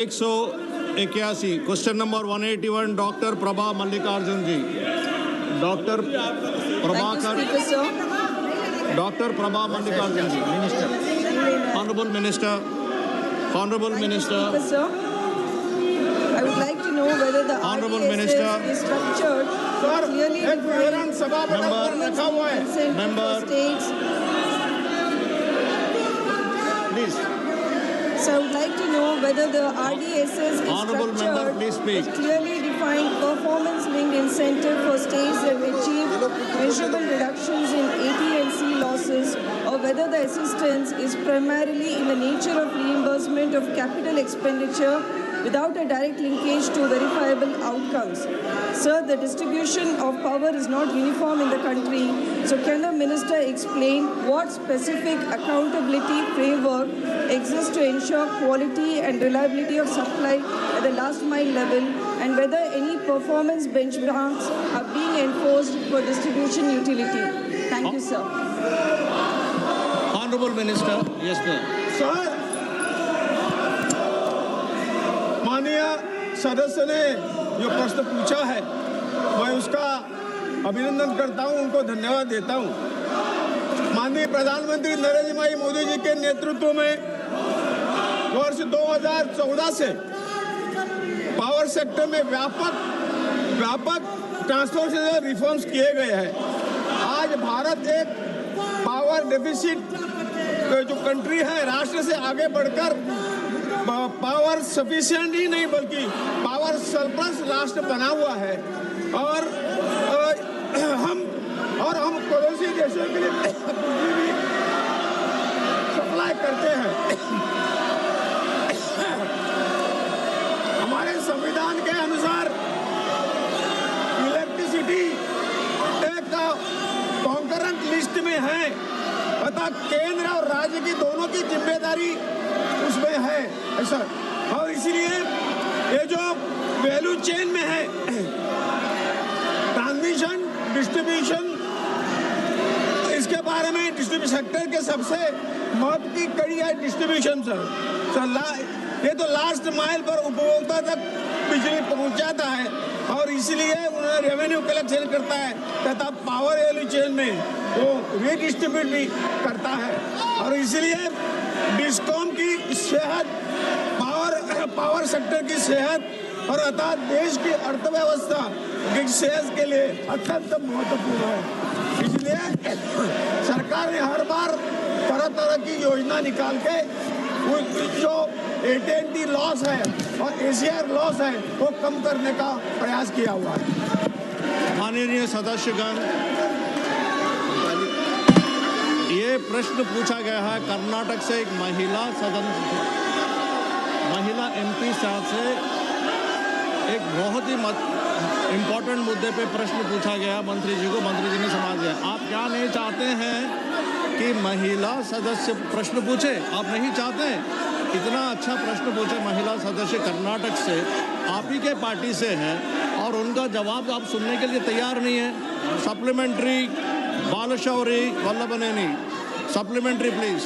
181 question number 181 doctor Prabha Mallikarjun ji. Doctor Prabhakar, doctor Prabha Mallikarjun ji. Honourable minister, I would like to know whether the Honorable RDSS Minister. is structured clearly defined member, states. please. So I would like to know whether the RDSS is Honorable member, please speak. with clearly defined performance-linked incentive for states that achieve measurable reductions in AT and C losses, or whether the assistance is primarily in the nature of reimbursement of capital expenditure without a direct linkage to verifiable outcomes. Sir, the distribution of power is not uniform in the country, so can the minister explain what specific accountability framework exists to ensure quality and reliability of supply at the last mile level, and whether any performance benchmarks are being enforced for distribution utility? Thank you, sir. Honorable Minister, yes sir. Sir, माननीय सदस्य ने जो प्रश्न पूछा है मैं उसका अभिनंदन करता हूं, उनको धन्यवाद देता हूं। माननीय प्रधानमंत्री नरेंद्र भाई मोदी जी के नेतृत्व में वर्ष 2014 से पावर सेक्टर में व्यापक ट्रांसफॉर्मेशन रिफॉर्म्स किए गए हैं। आज भारत एक पावर डेफिसिट जो कंट्री है, राष्ट्र से आगे बढ़कर पावर सफिशिएंट ही नहीं बल्कि पावर सरप्लस राष्ट्र बना हुआ है, और हम पड़ोसी देशों के लिए पूंजी भी सप्लाई करते हैं। हमारे संविधान के अनुसार इलेक्ट्रिसिटी एक कॉन्करेंट लिस्ट में है, अतः केंद्र और राज्य की दोनों की जिम्मेदारी उसमें है ऐसा, और इसीलिए ये जो वैल्यू चेन में है, ट्रांसमिशन, डिस्ट्रीब्यूशन, इसके बारे में डिस्ट्रीब्यूशन सेक्टर के सबसे महत्व की कड़ी है डिस्ट्रीब्यूशन सर। ये तो लास्ट माइल पर उपभोक्ता तक बिजली पहुंचाता है, और इसलिए उन्हें रेवेन्यू कलेक्शन करता है तथा पावर वैल्यू चेन में वो रीडिस्ट्रीब्यूट भी करता है, और इसलिए डिस्कॉम की सेहत, पावर सेक्टर की सेहत और अर्थात देश की अर्थव्यवस्था की सेहत के लिए अत्यंत महत्वपूर्ण है। इसलिए सरकार ने हर बार तरह की योजना निकाल के जो AT&T लॉस है और ACR लॉस है वो कम करने का प्रयास किया हुआ है। माननीय सदस्यगण, ये प्रश्न पूछा गया है कर्नाटक से एक महिला MP साहब से। एक बहुत ही इम्पोर्टेंट मुद्दे पे प्रश्न पूछा गया मंत्री जी को, मंत्री जी ने समझ गया। आप क्या नहीं चाहते हैं कि महिला सदस्य प्रश्न पूछे? आप नहीं चाहते? इतना अच्छा प्रश्न पूछे महिला सदस्य कर्नाटक से, आप ही के पार्टी से है, और उनका जवाब आप सुनने के लिए तैयार नहीं है। Supplementary Balashowry Vallabhaneni, supplementary please.